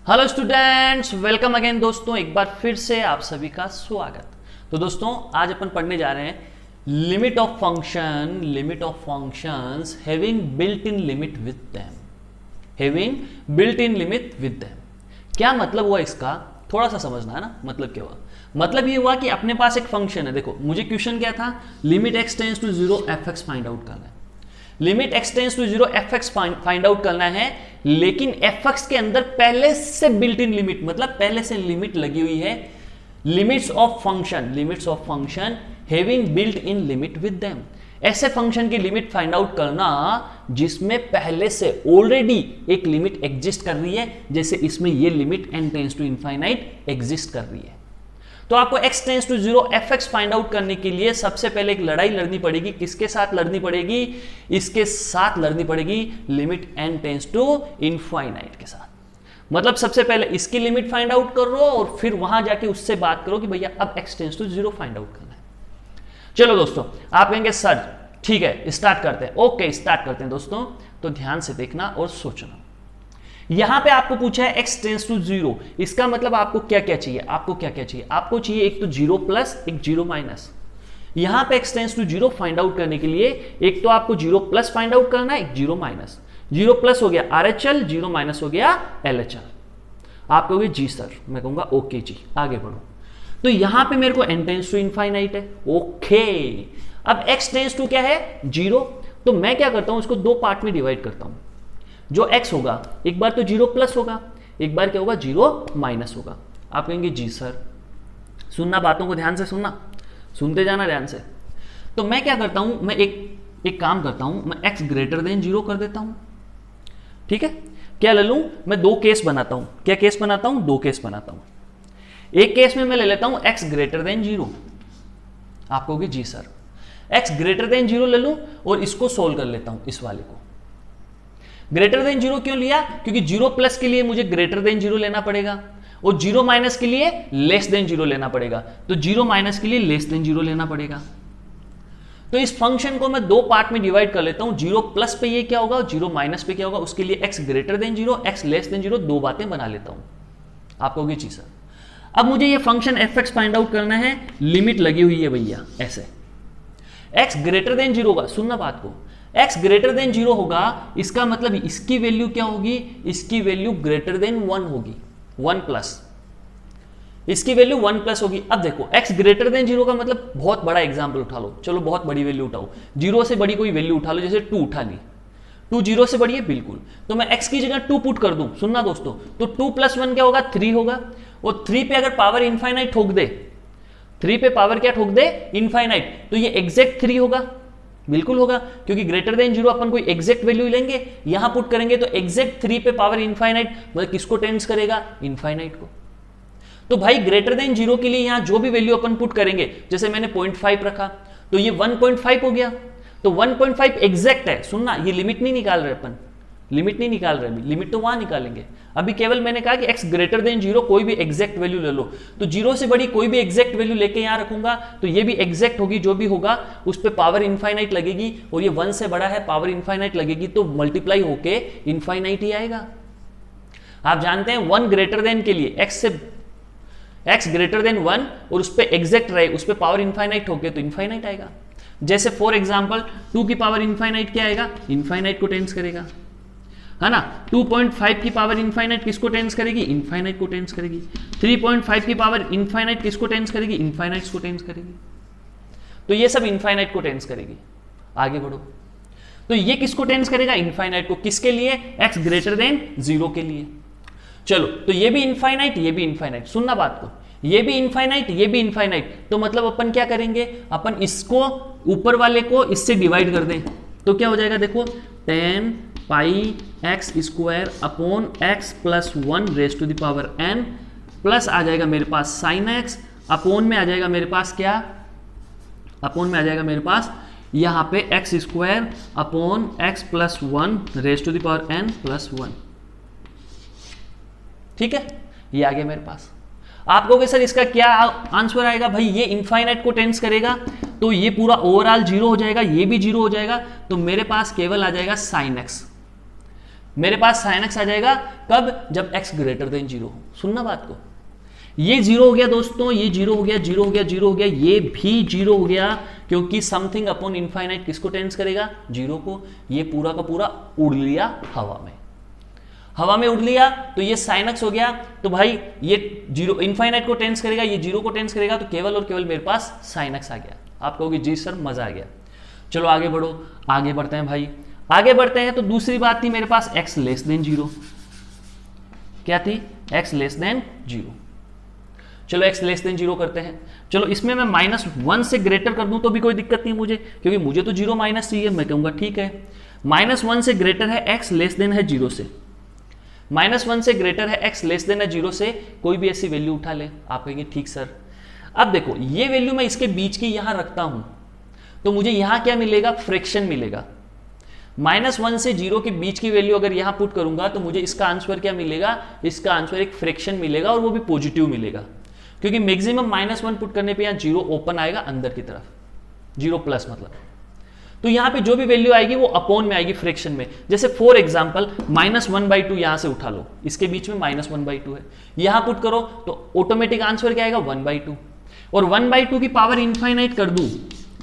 Hello students, welcome again दोस्तों। एक बार फिर से आप सभी का स्वागत। तो दोस्तों आज अपन पढ़ने जा रहे हैं limit of functions having built in limit with them. Having built in limit with them क्या मतलब हुआ इसका? थोड़ा सा समझना है ना। मतलब क्या हुआ? मतलब ये हुआ कि अपने पास एक फंक्शन है। देखो मुझे क्वेश्चन क्या था, limit X tends to 0 F X find out करना है। Limit X tends to 0 F X find out करना है, लेकिन एफ एक्स के अंदर पहले से बिल्ट इन लिमिट, मतलब पहले से लिमिट लगी हुई है। Limits of function having built in limit with them. ऐसे फंक्शन की लिमिट फाइंड आउट करना जिसमें पहले से ऑलरेडी एक लिमिट एग्जिस्ट कर रही है, जैसे इसमें ये limit n tends to infinite exist कर रही है। तो आपको x tends to 0 F X find out करने के लिए सबसे पहले एक लड़ाई लड़नी पड़ेगी। किसके साथ लड़नी पड़ेगी? इसके साथ लड़नी पड़ेगी, limit n tends to infinite के साथ। मतलब सबसे पहले इसकी लिमिट फाइंड आउट करो और फिर वहां जाके उससे बात करो कि भैया अब x tends to 0 find out करना है। चलो दोस्तों, आप कहेंगे सर ठीक है स्टार्ट करते हैं। ओके स्टार्ट करते हैं दोस्तों। तो ध्यान से देखना और सोचना। यहां पे आपको पूछा है x टेंस टू 0, इसका मतलब आपको क्या क्या चाहिए? आपको चाहिए एक तो 0 प्लस एक 0 माइनस। यहां पे x tends to 0 find out करने के लिए एक तो आपको 0 प्लस फाइंड आउट करना है, एक 0 माइनस। 0 प्लस हो गया RHL, 0 माइनस हो गया LHL। आप कहोगे जी सर, मैं कहूंगा ओके जी, आगे बढ़ो। तो यहां पे मेरे को n टेंस टू इनफाइनाइट है। ओके, अब x टेंस टू क्या है? 0। तो मैं क्या करता हूं, इसको दो पार्ट में डिवाइड करता हूं। जो x होगा एक बार तो 0 प्लस होगा, एक बार क्या होगा 0 माइनस होगा। आप कहेंगे जी सर, सुनना, बातों को ध्यान से सुनना, सुनते जाना ध्यान से। तो मैं क्या करता हूं, मैं एक काम करता हूं, मैं x ग्रेटर देन 0 कर देता हूं। ठीक है, क्या ले लूं मैं? दो केस बनाता हूं। क्या केस बनाता हूं? दो केस बनाता हूं। एक केस में मैं ले लेता हूं x ग्रेटर देन 0। आप कहोगे जी सर, x ग्रेटर देन 0 ले लूं और इसको सोल्व कर लेता हूं, इस वाले को। ग्रेटर देन 0 क्यों लिया? क्योंकि 0 प्लस के लिए मुझे ग्रेटर देन 0 लेना पड़ेगा और 0 माइनस के लिए लेस देन 0 लेना पड़ेगा। तो 0 माइनस के लिए लेस देन 0 लेना पड़ेगा। तो इस फंक्शन को मैं दो पार्ट में डिवाइड कर लेता हूं। 0 प्लस पे ये क्या होगा, 0 माइनस पे क्या होगा, उसके लिए x greater than 0, x less than 0, दो बातें बना लेता हूं। आप कहोगे जी सर, अब मुझे ये function F X find out करना है। लिमिट लगी हुई है भैया ऐसे, x ग्रेटर देन 0 होगा, सुनना बात को, x ग्रेटर देन 0 होगा, इसका मतलब इसकी वैल्यू क्या होगी? इसकी वैल्यू ग्रेटर देन 1 होगी, 1 प्लस, इसकी वैल्यू 1 प्लस होगी। अब देखो x ग्रेटर देन 0 का मतलब बहुत बड़ा एग्जांपल उठा लो, चलो बहुत बड़ी वैल्यू उठाओ, 0 से बड़ी कोई वैल्यू उठा लो, जैसे 2 उठा ली। 2 0 से बड़ी है बिल्कुल, तो मैं x की जगह 2 पुट कर दूं। सुनना दोस्तों, तो 2 प्लस 1 क्या होगा? 3 होगा। और 3 पे अगर पावर इनफाइनाइट ठोक दे, 3 पे पावर क्या ठोक दे? इनफाइनाइट, तो ये एग्जैक्ट 3 होगा। बिल्कुल होगा, क्योंकि ग्रेटर देन 0 अपन कोई एग्जैक्ट वैल्यू लेंगे, यहां पुट करेंगे तो एग्जैक्ट 3 पे पावर इनफाइनाइट, मतलब किसको टेंस करेगा? इनफाइनाइट को। तो भाई ग्रेटर देन 0 के लिए यहां जो भी वैल्यू अपन पुट करेंगे, जैसे मैंने 0.5 रखा तो ये 1.5 हो गया। तो 1.5 एग्जैक्ट है। सुनना, ये लिमिट नहीं निकाल रहे अपन, लिमिट नहीं निकाल रहे, लिमिट तो वहां निकालेंगे। अभी केवल मैंने कहा कि x ग्रेटर देन 0 कोई भी एग्जैक्ट वैल्यू ले लो, तो 0 से बड़ी कोई भी एग्जैक्ट वैल्यू लेके यहां रखूंगा तो ये भी एग्जैक्ट होगी। जो भी होगा उस पे पावर इनफाइनाइट लगेगी, और ये 1 से बड़ा है, पावर इनफाइनाइट लगेगी तो मल्टीप्लाई होके इनफाइनाइट ही आएगा। आप जानते हैं 1 ग्रेटर देन के लिए x ग्रेटर देन 1 और उस पर एग्जैक्ट रहे, उस पर पावर इनफाइनाइट होके तो इनफाइनाइट आएगा। जैसे फॉर एग्जाम्पल 2 की पावर इनफाइनाइट क्या आएगा? इनफाइनाइट को टेंस करेगा, है ना। 2.5 की पावर इनफाइनाइट किसको टेंस करेगी? इनफाइनाइट को टेंस करेगी। 3.5 की पावर इनफाइनाइट किसको टेंस करेगी? इनफाइनाइट को टेंस करेगी। तो ये सब इनफाइनाइट को टेंस करेगी। आगे बढ़ो, तो ये किसको टेंस करेगा? इनफाइनाइट को। किसके लिए? x ग्रेटर देन 0 के लिए। चलो, तो ये भी इनफाइनाइट, ये भी इनफाइनाइट। सुनना बात को, ये भी इनफाइनाइट, ये भी इनफाइनाइट। तो मतलब अपन क्या करेंगे? अपन इसको ऊपर वाले को इससे डिवाइड कर दें तो क्या हो जाएगा? देखो 10 pi x square upon x plus 1 raise to the power n, plus आ जाएगा मेरे पास साइन एक्स, अपोन में आ जाएगा मेरे पास क्या? अपोन में आ जाएगा मेरे पास यहां पे x square upon x plus 1 raise to the power n plus 1। ठीक है, ये आ गया मेरे पास। आप कहोगे सर इसका क्या आंसर आएगा? भाई ये इनफाइनाइट को टेंस करेगा तो ये पूरा ओवरऑल 0 हो जाएगा, ये भी 0 हो जाएगा, तो मेरे पास केवल आ जाएगा साइन एक्स। मेरे पास साइन एक्स आ जाएगा कब, जब एक्स ग्रेटर देन 0 हो। सुनना बात को, ये 0 हो गया दोस्तों, ये 0 हो गया, 0 हो गया, 0 हो गया, ये भी 0 हो गया, क्योंकि समथिंग अपॉन इनफाइनाइट किसको टेंस करेगा, 0 को। ये पूरा का पूरा उड़ लिया हवा में, हवा में उड़ लिया, तो ये साइन एक्स हो गया। तो भाई ये 0 इनफाइनाइट को टेंस करेगा, ये 0 को टेंस करेगा, तो केवल और केवल मेरे पास साइन एक्स आ गया। आप कहोगे जी सर मजा आ गया। चलो आगे बढ़ो, आगे बढ़ते हैं भाई, आगे बढ़ते हैं। तो दूसरी बात थी मेरे पास x लेस देन 0। क्या थी, x लेस देन 0। चलो x लेस देन 0 करते हैं। चलो इसमें मैं -1 से ग्रेटर कर दूं तो भी कोई दिक्कत नहीं मुझे, क्योंकि मुझे तो 0 माइनस चाहिए। मैं कहूंगा ठीक है, -1 से ग्रेटर है x लेस देन है 0 से, -1 से ग्रेटर है x लेस देन है 0 से, कोई भी ऐसी वैल्यू उठा ले। आप कहेंगे ठीक सर। अब देखो ये वैल्यू मैं इसके बीच की यहां रखता हूं, तो मुझे यहां क्या मिलेगा, फ्रैक्शन मिलेगा। -1 से 0 के बीच की वैल्यू अगर यहां पुट करूंगा तो मुझे इसका आंसर क्या मिलेगा, इसका आंसर एक फ्रैक्शन मिलेगा, और वो भी पॉजिटिव मिलेगा, क्योंकि मैक्सिमम -1 पुट करने पे यहां 0 ओपन आएगा अंदर की तरफ, 0 प्लस मतलब। तो यहां पे जो भी वैल्यू आएगी वो अपॉन में आएगी, फ्रैक्शन में। जैसे फॉर एग्जांपल -1/2 यहां से उठा लो, इसके बीच में -1/2 है, यहां पुट करो तो ऑटोमेटिक आंसर क्या आएगा, 1/2। और 1/2 की पावर इनफाइनाइट कर दूं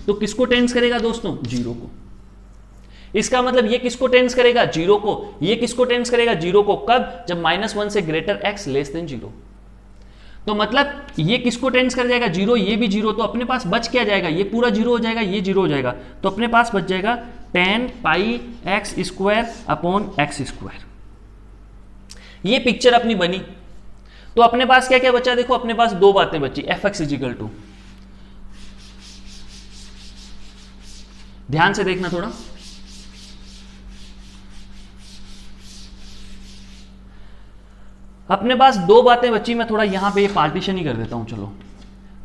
तो किसको टेंस करेगा दोस्तों, 0 को। इसका मतलब ये किसको टेंस करेगा, 0 को। ये किसको टेंस करेगा, 0 को। कब, जब -1 से ग्रेटर x लेस देन 0। तो मतलब ये किसको टेंस कर जाएगा, 0, ये भी 0। तो अपने पास बच क्या जाएगा, ये पूरा 0 हो जाएगा, ये 0 हो जाएगा, तो अपने पास बच जाएगा tan πx² अपॉन x²। ये पिक्चर अपनी बनी। तो अपने पास क्या क्या बचा, देखो अपने पास दो बातें बची। fx इजिकल टू, ध्यान से देखना थोड़ा, अपने पास दो बातें बची। मैं थोड़ा यहां पे ये पार्टीशन ही कर देता हूं। चलो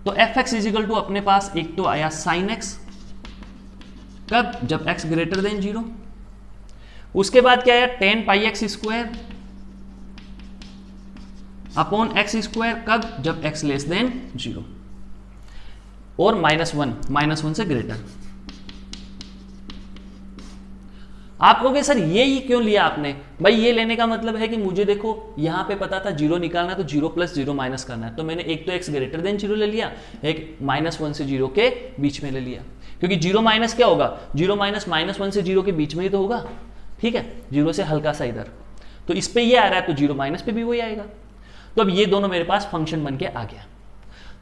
तो fx इजिकल टू अपने पास एक तो आया sin x, कब, जब x ग्रेटर देन 0। उसके बाद क्या आया, tan πx² अपॉन x², कब, जब x लेस देन 0। और -1 से ग्रेटर। आप कहोगे सर ये ही क्यों लिया आपने, भाई ये लेने का मतलब है कि मुझे देखो यहां पे पता था 0 निकालना, तो 0 + 0 माइनस करना है, तो मैंने एक तो x ग्रेटर देन 0 ले लिया, एक -1 से 0 के बीच में ले लिया, क्योंकि 0 माइनस क्या होगा, 0 माइनस -1 से 0 के बीच में ही तो होगा, ठीक है, 0 से हल्का सा इधर। तो इस पे ये आ रहा है, तो 0 माइनस पे भी वही आएगा। तो अब ये दोनों मेरे पास फंक्शन बन के आ गया।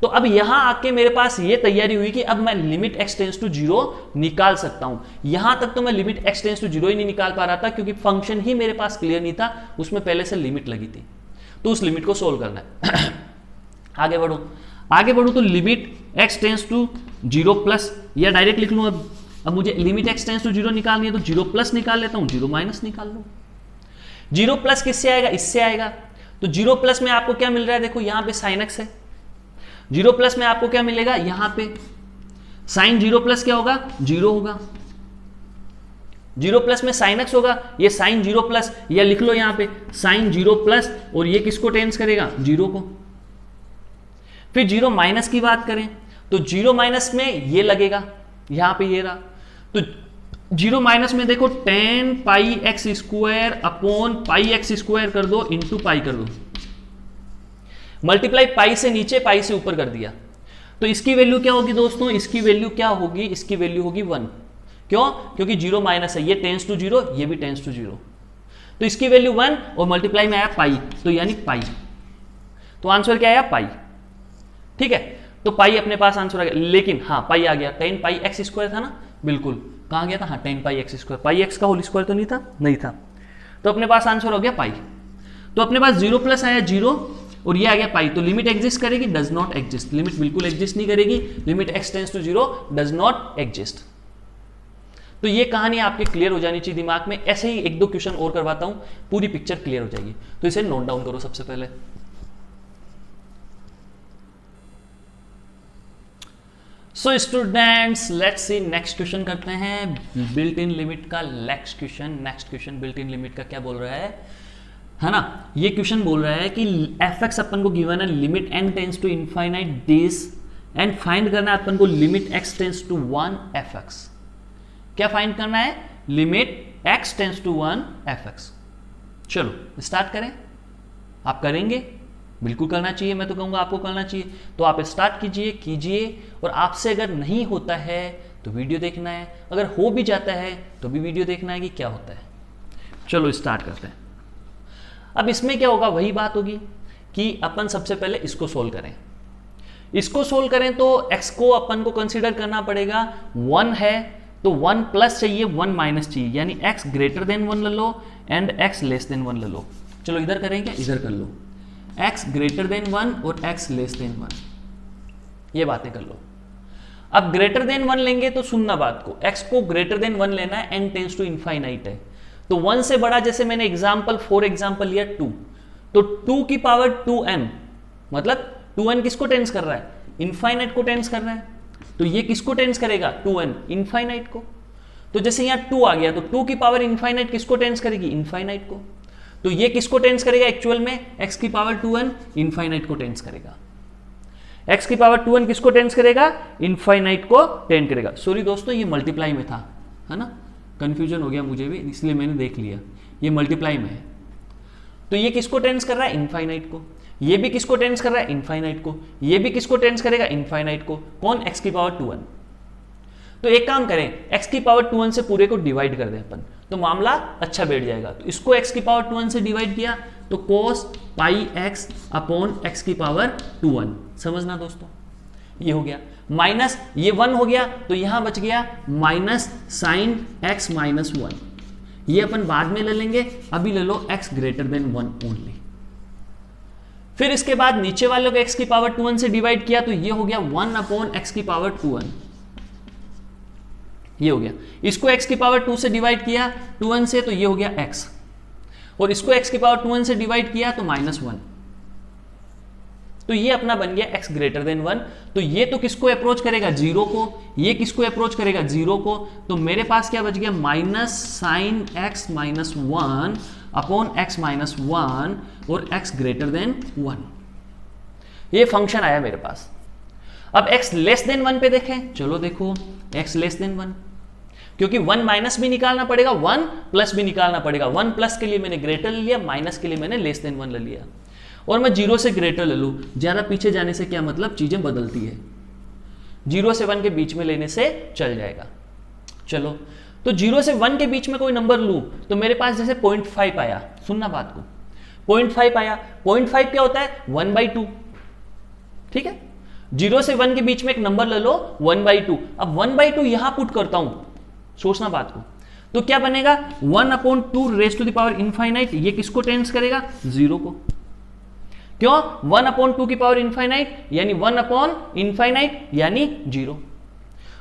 तो अब यहां आके मेरे पास ये तैयारी हुई कि अब मैं लिमिट x टेंस टू 0 निकाल सकता हूं। यहां तक तो मैं लिमिट x टेंस टू 0 ही नहीं निकाल पा रहा था, क्योंकि फंक्शन ही मेरे पास क्लियर नहीं था, उसमें पहले से लिमिट लगी थी। तो उस लिमिट को सोल्व करना है। आगे बढ़ो तो limit x tends to 0 plus, या डायरेक्ट लिख लूं अब मुझे लिमिट x टेंस टू 0 निकालनी है, तो 0 प्लस निकाल लेता हूं, 0 माइनस निकाल लो। 0 प्लस किससे आएगा, इससे आएगा। तो 0 प्लस में आपको क्या मिल रहा है, देखो यहां पे sin x है, 0 प्लस में आपको क्या मिलेगा, यहां पे साइन 0 प्लस क्या होगा, 0 होगा। 0 प्लस में साइन x होगा, ये साइन 0 प्लस, या लिख लो यहां पे साइन 0 प्लस, और ये किसको टेंस करेगा, 0 को। फिर 0 माइनस की बात करें तो 0 माइनस में ये लगेगा, यहां पे ये रहा, तो 0 माइनस में देखो tan πx² अपॉन πx² कर दो, इंटू पाई कर दो, मल्टीप्लाई पाई से नीचे पाई से ऊपर कर दिया। तो इसकी वैल्यू क्या होगी दोस्तों, इसकी वैल्यू क्या होगी, इसकी वैल्यू होगी 1। क्यों, क्योंकि 0 माइनस है, ये टेंस टू 0, ये भी टेंस टू 0, तो इसकी वैल्यू 1, और मल्टीप्लाई में आया पाई, तो यानी पाई। तो आंसर क्या आया, पाई। ठीक है, तो पाई अपने पास आंसर आ गया। लेकिन हाँ पाई आ गया, tan πx² था ना, बिल्कुल, कहां गया था, हाँ tan πx², पाई x का होल स्क्वायर तो नहीं था, नहीं था, तो अपने पास आंसर हो गया पाई। तो अपने पास 0 प्लस आया 0, और ये आ गया पाई। तो लिमिट एग्जिस्ट करेगी, डज नॉट एग्जिस्ट, लिमिट बिल्कुल एग्जिस्ट नहीं करेगी, limit x tends to 0 does not exist. तो ये कहानी आपके क्लियर हो जानी चाहिए दिमाग में। ऐसे ही एक दो क्वेश्चन और करवाता हूं, पूरी पिक्चर क्लियर हो जाएगी। तो इसे नोट डाउन करो सबसे पहले। So students let's see next question करते हैं, बिल्ट इन लिमिट का next question built in limit का क्या बोल रहा है ना। ये क्वेश्चन बोल रहा है कि fx अपन को गिवन है limit n tends to infinite this, and find करना है अपन को limit x tends to 1 fx। क्या फाइंड करना है, limit x tends to 1 fx। चलो स्टार्ट करें। आप करेंगे, बिल्कुल करना चाहिए, मैं तो कहूँगा आपको करना चाहिए। तो आप स्टार्ट कीजिए और आपसे अगर नहीं होता है तो वीडियो देखना है, अगर हो भी जाता है तो भी वीडियो देखना है कि क्या होता है। चलो स्टार्ट करते हैं। अब इसमें क्या होगा, वही बात होगी कि अपन सबसे पहले इसको सोल्व करें। इसको सोल्व करें तो x को अपन को कंसीडर करना पड़ेगा 1 है तो 1 प्लस चाहिए 1 माइनस चाहिए, यानी x ग्रेटर देन 1 ले लो एंड x लेस देन 1 ले लो। चलो इधर करेंगे, इधर कर लो, x ग्रेटर देन 1 और x लेस देन 1, ये बातें कर लो। अब ग्रेटर देन 1 लेंगे तो सुनना बात को, x को ग्रेटर देन 1 लेना है, n टेंस टू इनफाइनाइट है, तो 1 से बड़ा, जैसे मैंने एग्जाम्पल फॉर एग्जाम्पल लिया 2, तो 2 की पावर 2n, मतलब 2n किसको टेंस कर रहा है, इनफाइनाइट को टेंस कर रहा है, तो ये किसको टेंस करेगा, 2n इनफाइनाइट को। तो जैसे यहाँ 2 आ गया तो 2 की पावर इनफाइनाइट किसको टेंस करेगी, इनफाइनाइट को। तो ये किसको टेंस करेगा एक्चुअल में, x की पावर 2n इनफाइनाइट को टेंस करेगा। x की पावर 2n किसको टेंस करेगा, इनफाइनाइट को टेंस करेगा। सॉरी दोस्तों, ये मल्टीप्लाई में था, है ना, कंफ्यूजन हो गया मुझे भी, इसलिए मैंने देख लिया, ये मल्टीप्लाई में है। तो ये किसको टेंस कर रहा है, इनफाइनाइट को। ये भी किसको टेंस कर रहा है, इनफाइनाइट को। ये भी किसको टेंस करेगा, इनफाइनाइट को। कौन, x की पावर 2n। तो एक काम करें, x की पावर 2n से पूरे को डिवाइड कर दें अपन, तो मामला अच्छा बैठ जाएगा। तो इसको x की पावर 2n से डिवाइड किया तो cos पाई x अपॉन x की पावर 2n, समझना दोस्तों, ये हो गया। माइनस ये 1 हो गया तो यहां बच गया माइनस साइन x माइनस 1, ये अपन बाद में ले लेंगे, अभी ले लो x ग्रेटर देन 1 ओनली। फिर इसके बाद नीचे वाले को x की पावर 2n से डिवाइड किया तो ये हो गया 1 अपॉन x की पावर 2n, ये हो गया। इसको x की पावर 2 से डिवाइड किया 2n से तो ये हो गया x, और इसको x की पावर 2n से डिवाइड किया तो माइनस 1, तो ये अपना बन गया x ग्रेटर देन 1। तो ये तो किसको अप्रोच करेगा, 0 को, ये किसको अप्रोच करेगा, 0 को। तो मेरे पास क्या बच गया, minus sine x minus 1 upon x minus 1 और x ग्रेटर देन 1, ये फंक्शन आया मेरे पास। अब x लेस देन 1 पे देखें, चलो देखो x लेस देन 1, क्योंकि 1 माइनस भी निकालना पड़ेगा, 1 प्लस भी निकालना पड़ेगा। 1 प्लस के लिए मैंने ग्रेटर ले लिया, माइनस के लिए मैंने लेस देन 1 ले लिया, और मैं 0 से ग्रेटर ले लूँ। ज़्यादा पीछे जाने से क्या मतलब, चीज़ें बदलती है, 0 से 1 के बीच में लेने से चल जाएगा। चलो, तो 0 से 1 के बीच में कोई नंबर लूँ तो मेरे पास जैसे 0.5 आया, सुनना बात को, 0.5 आया। 0.5 क्या होता है, 1/2, ठीक है। 0 से 1 के बीच में एक नंबर ले लो 1/2। अब 1/2 यहां पुट करता हूं, सोचना बात को, तो क्या बनेगा, 1/2 raise to the power infinite, ये किसको टेंस करेगा, 0 को। क्यों, 1/2 की पावर इनफाइनाइट यानी 1/इनफाइनाइट यानी 0,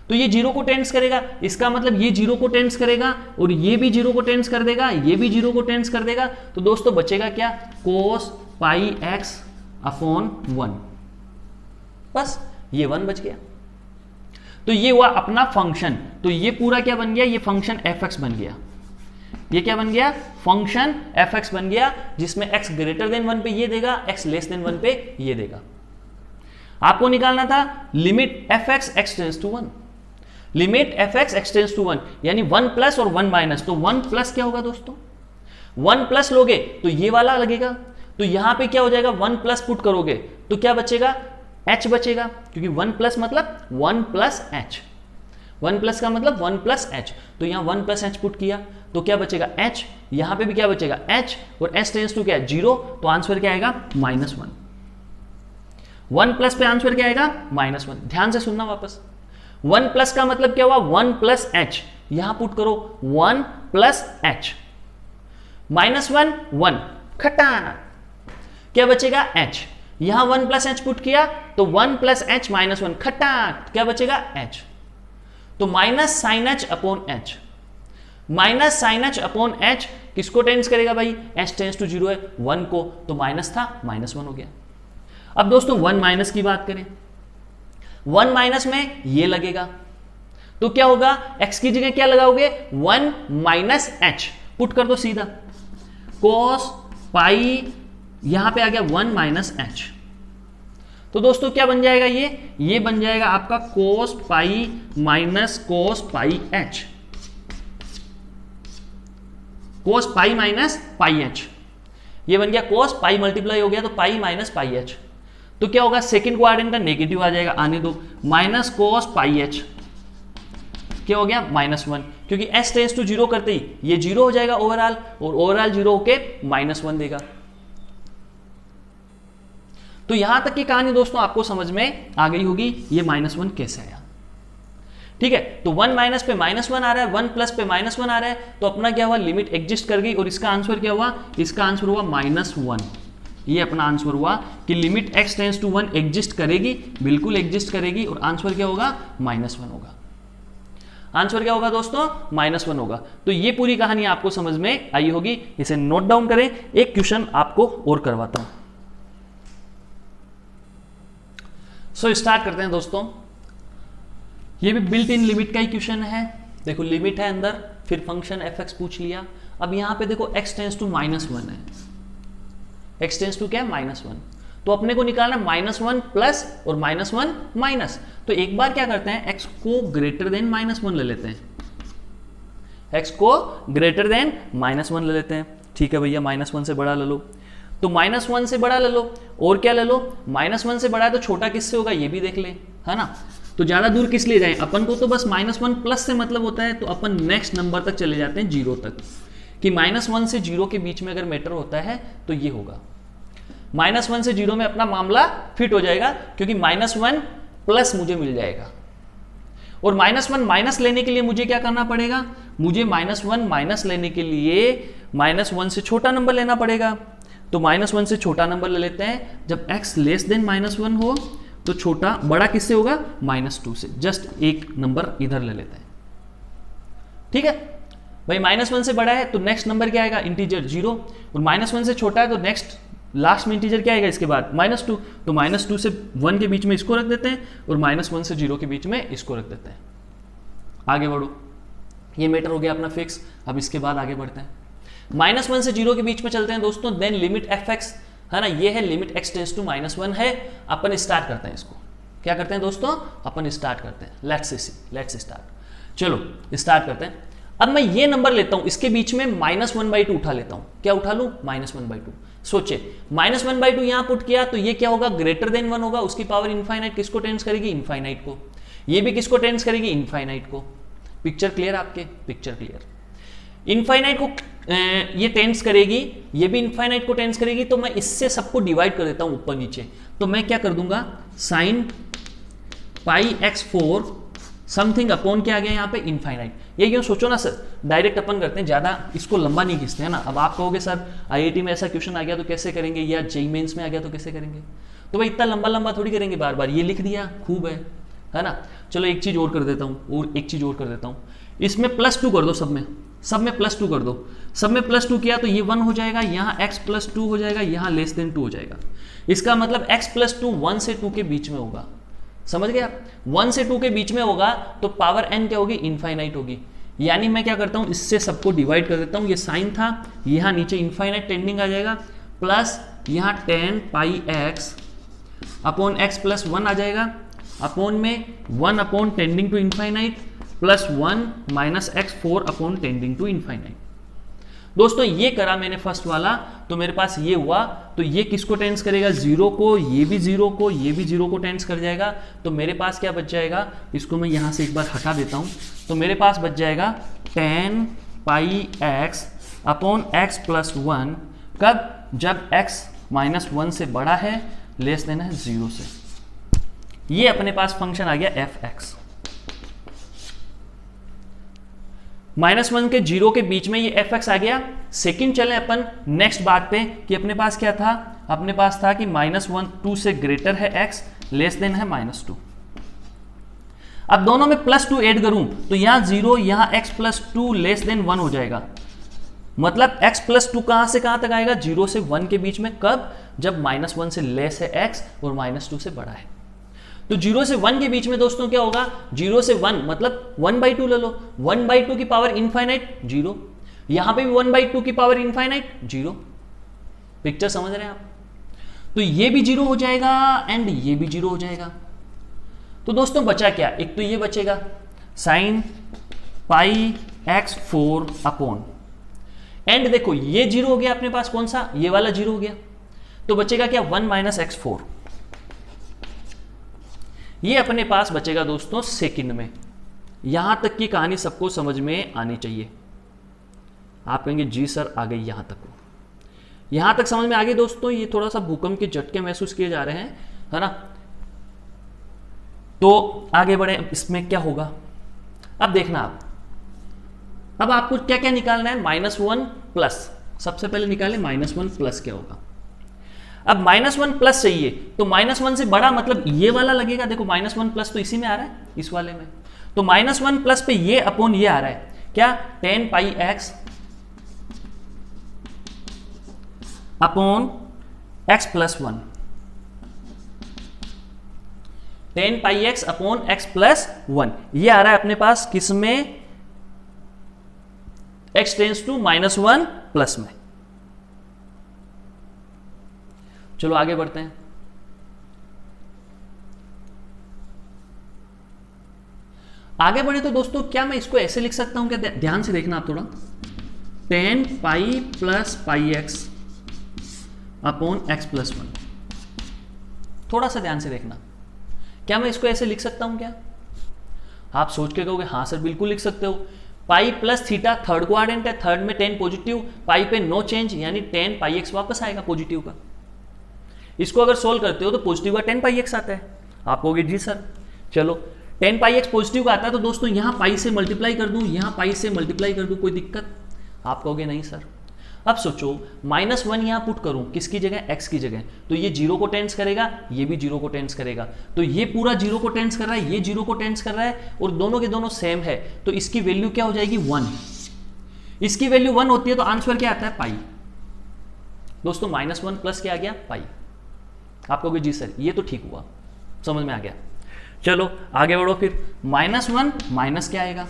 तो ये 0 को टेंस करेगा। इसका मतलब ये 0 को टेंस करेगा और ये भी 0 को टेंस कर देगा, ये भी 0 को टेंस कर देगा। तो दोस्तों बचेगा क्या, cos पाई x अपॉन 1, बस ये 1 बच गया। तो ये हुआ अपना फंक्शन। तो ये पूरा क्या बन गया, ये फंक्शन fx बन गया। ये क्या बन गया, फंक्शन fx बन गया, जिसमें x ग्रेटर देन 1 पे ये देगा, x लेस देन 1 पे ये देगा। आपको निकालना था limit fx x tends to 1, limit fx x tends to 1, यानी 1 प्लस और 1 माइनस। तो 1 प्लस क्या होगा दोस्तों, 1 प्लस लोगे तो ये वाला लगेगा, तो यहां पे क्या हो जाएगा, 1 प्लस पुट करोगे तो क्या बचेगा, h बचेगा, क्योंकि 1 प्लस मतलब 1 प्लस h, 1 प्लस का मतलब 1 प्लस h। तो यहाँ 1 प्लस h पुट किया तो क्या बचेगा, h, यहाँ पे भी क्या बचेगा, h, और h टेंस टू क्या है, 0, तो आंसर क्या आएगा, -1। 1 प्लस पे आंसर क्या आएगा, -1। ध्यान से सुनना वापस, 1 प्लस का मतलब क्या हुआ, 1 प्लस h, यहां पुट करो 1 प्लस h, -1 1, खट्टा, क्या बचेगा, h, यहां 1 प्लस h पुट किया तो 1 प्लस h -1, खट्टा, क्या बचेगा, h। तो minus sine h upon h, minus sine h upon h किसको टेंस करेगा भाई, h टेंस टू 0 है, 1 को, तो माइनस था, -1 हो गया। अब दोस्तों 1 माइनस की बात करें, 1 माइनस में ये लगेगा, तो क्या होगा, x की जगह क्या लगाओगे, 1 माइनस h, पुट कर दो सीधा, cos पाई, यहां पे आ गया 1 माइनस h। तो दोस्तों क्या बन जाएगा, ये बन जाएगा आपका cos पाई माइनस cos पाई h, cos pi minus pi h, ये बन गया cos पाई मल्टीप्लाई हो गया तो पाई माइनस पाई एच, तो क्या होगा सेकंड क्वाड्रेंट का नेगेटिव आ जाएगा, आने दो, माइनस cos पाई एच क्या हो गया -1, क्योंकि s टेंस टू 0 करते ही ये 0 हो जाएगा ओवरऑल, और ओवरऑल 0 होके -1 देगा। तो यहां तक की कहानी दोस्तों आपको समझ में आ गई होगी, ये -1 कैसे आया। ठीक है, तो 1 माइनस पे -1 आ रहा है, 1 प्लस पे -1 आ रहा है, तो अपना क्या हुआ, लिमिट एग्जिस्ट कर गई, और इसका आंसर क्या हुआ, इसका आंसर हुआ -1। ये अपना आंसर हुआ कि limit x tends to 1 exist करेगी, बिल्कुल एग्जिस्ट करेगी, और आंसर क्या होगा, -1 होगा। आंसर क्या होगा दोस्तों, -1 होगा। तो ये पूरी कहानी आपको समझ में आई होगी, इसे नोट डाउन करें। एक क्वेश्चन आपको और करवाता हूं। स्टार्ट करते हैं दोस्तों। ये भी बिल्ट इन लिमिट का ही क्वेश्चन है। देखो लिमिट है अंदर, फिर फंक्शन f(x) पूछ लिया। अब यहां पे देखो x टेंस टू -1 है, x टेंस टू क्या है, -1, तो अपने को निकालना -1 प्लस और -1 माइनस। तो एक बार क्या करते हैं, x को ग्रेटर देन -1 ले लेते हैं, x को ग्रेटर देन -1 ले लेते हैं। ठीक है भैया, -1 से बड़ा ले लो, तो -1 से बड़ा ले लो, और क्या ले लो, -1 से बड़ा है तो छोटा किससे होगा, ये भी देख ले, है ना। तो ज्यादा दूर किस लिए जाए, अपन को तो बस -1 प्लस से मतलब होता है, तो अपन नेक्स्ट नंबर तक चले जाते हैं, 0 तक, कि -1 से 0 के बीच में अगर मैटर होता है तो ये होगा। -1 से 0 में अपना मामला फिट हो जाएगा, क्योंकि -1 प्लस मुझे मिल जाएगा, और -1 माइनस लेने के लिए मुझे क्या करना पड़ेगा, मुझे -1 माइनस लेने के लिए -1 से छोटा नंबर लेना पड़ेगा। तो -1 से छोटा नंबर ले लेते हैं, जब x लेस देन -1 हो तो छोटा बड़ा किससे होगा, -2 से। जस्ट एक नंबर इधर ले लेते हैं। ठीक है भाई, -1 से बड़ा है तो नेक्स्ट नंबर क्या आएगा, इंटीजर 0, और -1 से छोटा है तो नेक्स्ट लास्ट में इंटीजर क्या आएगा इसके बाद, -2, तो -2 से 1 के बीच में इसको रख देते हैं, और -1 से 0 के बीच में इसको रख देते हैं। आगे बढ़ो, ये मैटर हो गया अपना फिक्स। अब इसके बाद आगे बढ़ते हैं, -1 से 0 के बीच में चलते हैं दोस्तों। देन लिमिट f(x) है ना, ये है लिमिट x टेंस टू -1 है। अपन स्टार्ट करते हैं इसको, क्या करते हैं दोस्तों, अपन स्टार्ट करते हैं। लेट्स स्टार्ट, चलो स्टार्ट करते हैं। अब मैं ये नंबर लेता हूं, इसके बीच में -1/2 उठा लेता हूं। क्या उठा लूं, -1/2। सोचे -1/2 यहां पुट किया तो ये क्या होगा, ग्रेटर देन 1 होगा। उसकी पावर इनफाइनाइट किसको टेंस करेगी, इनफाइनाइट को। ये भी किसको टेंस करेगी, इनफाइनाइट को। पिक्चर क्लियर आपके, पिक्चर क्लियर। इनफाइनाइट को ये टेंस करेगी, ये भी इनफाइनाइट को टेंस करेगी, तो मैं इससे सबको डिवाइड कर देता हूं ऊपर नीचे। तो मैं क्या कर दूंगा, sin πx4 समथिंग अपॉन क्या आ गया यहाँ पे, इनफाइनाइट। ये क्यों, सोचो ना सर, डायरेक्ट अपन करते हैं, ज्यादा इसको लंबा नहीं खींचते हैं ना। अब आप कहोगे सर IIT में ऐसा क्वेश्चन आ गया तो कैसे करेंगे, या JEE मेंस में आ गया तो कैसे करेंगे, तो भाई इतना लंबा लंबा थोड़ी करेंगे बार बार। ये लिख दिया खूब है ना। चलो एक चीज और कर देता हूँ, और एक चीज और कर देता हूँ, इसमें +2 कर दो, सब में +2 कर दो। सब में +2 किया तो ये 1 हो जाएगा, यहाँ x +2 हो जाएगा, यहाँ <2 हो जाएगा। इसका मतलब x +2 1 से 2 के बीच में होगा, समझ गया। 1 से 2 के बीच में होगा तो पावर n क्या होगी, इनफाइनाइट होगी। यानी मैं क्या करता हूँ, इससे सबको डिवाइड कर देता हूँ। ये साइन था, यहाँ नीचे इनफाइनाइट टेंडिंग आ जाएगा, प्लस यहाँ tan πx अपॉन x + 1 आ जाएगा, अपॉन में 1 upon tending to infinite plus 1 minus x4 upon tending to infinite. दोस्तों ये करा मैंने फर्स्ट वाला, तो मेरे पास ये हुआ, तो ये किसको टेंस करेगा, 0 को, ये भी 0 को, ये भी 0 को टेंस कर जाएगा। तो मेरे पास क्या बच जाएगा, इसको मैं यहाँ से एक बार हटा देता हूँ, तो मेरे पास बच जाएगा tan πx अपॉन x + 1। कब, जब x -1 से बड़ा है, लेस देना है 0 से। ये अपने पास फंक्शन आ गया f(x). -1 के 0 के बीच में ये f(x) आ गया। सेकंड चले अपन नेक्स्ट बात पे, कि अपने पास क्या था, अपने पास था कि -2 से ग्रेटर है x, लेस देन है -2। अब दोनों में +2 ऐड करूं तो यहाँ 0, यहाँ x + 2 लेस देन 1 हो जाएगा। मतलब x + 2 कहां से कहां तक आएगा, 0 से 1 के बीच में। कब, जब -1 से लेस है x और -2 से बड़ा है। तो 0 से 1 के बीच में दोस्तों क्या होगा, 0 से 1 मतलब 1/2 ले लो, 1/2 की पावर इनफाइनाइट 0, यहां पे भी 1/2 की पावर इनफाइनाइट 0। पिक्चर समझ रहे हैं आप। तो ये भी 0 हो जाएगा एंड ये भी 0 हो जाएगा। तो दोस्तों बचा क्या, एक तो ये बचेगा sin πx4 अपॉन, एंड देखो ये जीरो हो गया अपने पास, कौन सा, ये वाला जीरो हो गया, तो बचेगा क्या 1 माइनस x4। ये अपने पास बचेगा दोस्तों सेकंड में। यहां तक की कहानी सबको समझ में आनी चाहिए। आप कहेंगे जी सर आ गई यहां तक, यहां तक समझ में आ गई दोस्तों। ये थोड़ा सा भूकंप के झटके महसूस किए जा रहे हैं, है ना। तो आगे बढ़े, इसमें क्या होगा अब देखना आप। अब आपको क्या क्या निकालना है, -1 प्लस, सबसे पहले निकालें -1 प्लस क्या होगा। अब -1 प्लस चाहिए तो -1 से बड़ा मतलब ये वाला लगेगा। देखो -1 प्लस तो इसी में आ रहा है, इस वाले में, तो -1 प्लस पे ये अपॉन ये आ रहा है क्या, 10 pi x upon x plus 1, 10 pi x upon x plus 1, ये आ रहा है अपने पास किस में, x टेंस टू -1 प्लस में। चलो आगे बढ़ते हैं। आगे बढ़े तो दोस्तों क्या मैं इसको ऐसे लिख सकता हूं क्या, ध्यान से देखना आप थोड़ा, 10 pi plus pi x upon x plus 1, थोड़ा सा ध्यान से देखना, क्या मैं इसको ऐसे लिख सकता हूं क्या। आप सोच के कहोगे हाँ सर बिल्कुल लिख सकते हो। Pi plus theta third quadrant है, थर्ड में 10 पॉजिटिव, पाई पे नो चेंज यानी 10 पाई एक्स वापस आएगा पॉजिटिव का। इसको अगर सोल्व करते हो तो पॉजिटिव का 10 पाई एक्स आता है। आप कहोगे जी सर चलो 10 पाई एक्स पॉजिटिव का आता है तो दोस्तों यहां पाई से मल्टीप्लाई कर दूं, यहां पाई से मल्टीप्लाई कर दूं, कोई दिक्कत। आप कहोगे नहीं सर। अब सोचो -1 यहां पुट करूं किसकी जगह, x की जगह, तो ये 0 को टेंस करेगा, ये भी 0 को टेंस करेगा, तो ये पूरा 0 को टेंस कर रहा है, ये 0 को टेंस कर रहा है, और दोनों के दोनों सेम है, तो इसकी वैल्यू क्या हो जाएगी 1। इसकी वैल्यू 1 होती है तो आंसर क्या आता है पाई। दोस्तों -1 प्लस क्या आ गया, पाई। आप कहोगे जी सर ये तो ठीक हुआ, समझ में आ गया। चलो आगे बढ़ो फिर, -1 माइनस क्या आएगा,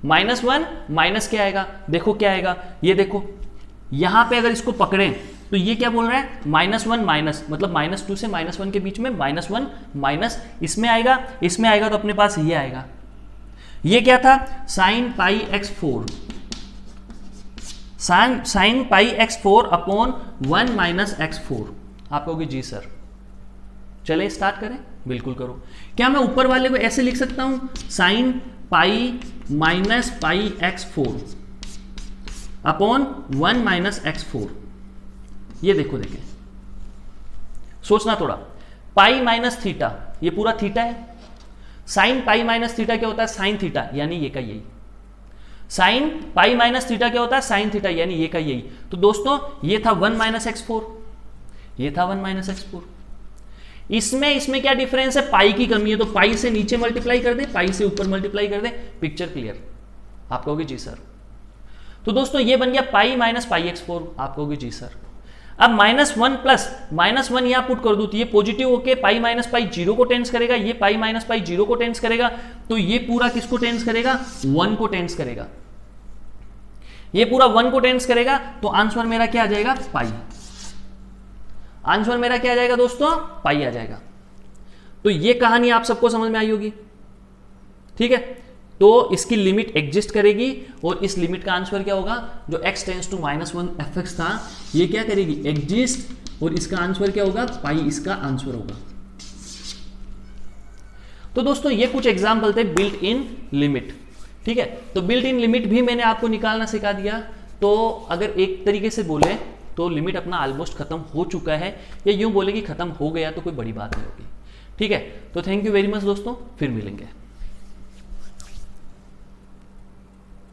-1 माइनस क्या आएगा, देखो क्या आएगा, ये देखो यहां पे अगर इसको पकड़ें तो ये क्या बोल रहा है, -1 माइनस मतलब -2 से -1 के बीच में -1 माइनस इसमें आएगा, इसमें आएगा तो अपने पास ये आएगा। ये क्या था, sine pi x4, sine pi x4 upon 1 minus x4। आप कहोगे जी सर। चले स्टार्ट करें, बिल्कुल करो। क्या मैं ऊपर वाले को ऐसे लिख सकता हूं, sine pi minus pi x4 upon 1 minus x4। ये देखो देखें, सोचना थोड़ा, पाई माइनस थीटा, ये पूरा थीटा है, साइन पाई माइनस थीटा क्या होता है, साइन थीटा, यानी ये का यही। साइन पाई माइनस थीटा क्या होता है, साइन थीटा, यानी ये का यही। तो दोस्तों ये था 1 माइनस x4, ये था 1 माइनस x4। इसमें क्या डिफरेंस है, पाई की कमी है, तो पाई से नीचे मल्टीप्लाई कर दे, पाई से ऊपर मल्टीप्लाई कर दे, पिक्चर क्लियर। आप कहोगे जी सर। तो दोस्तों ये बन गया पाई माइनस पाई x4। आप कहोगे जी सर। अब -1 प्लस -1 यहां पुट कर दूं तो ये पॉजिटिव होके पाई माइनस पाई 0 को टेंस करेगा, ये पाई माइनस पाई 0 को टेंस करेगा, तो ये पूरा किसको टेंस करेगा, 1 को टेंस करेगा। ये पूरा 1 को टेंस करेगा, तो आंसर मेरा क्या आ जाएगा, पाई। आंसर मेरा क्या आ जाएगा दोस्तों, पाई आ जाएगा। तो ये कहानी आप सबको समझ में आई होगी, ठीक है। तो इसकी लिमिट एग्जिस्ट करेगी और इस लिमिट का आंसर क्या होगा, जो x टेंस टू -1 fx था, ये क्या करेगी, एग्जिस्ट, और इसका आंसर क्या होगा, पाई इसका आंसर होगा। तो दोस्तों ये कुछ एग्जाम्पल थे बिल्ट इन लिमिट, ठीक है। तो बिल्ट इन लिमिट भी मैंने आपको निकालना सिखा दिया। तो अगर एक तरीके से बोले तो लिमिट अपना ऑलमोस्ट खत्म हो चुका है, या यूं बोले कि खत्म हो गया तो कोई बड़ी बात नहीं होगी, ठीक है। तो थैंक यू वेरी मच दोस्तों, फिर मिलेंगे।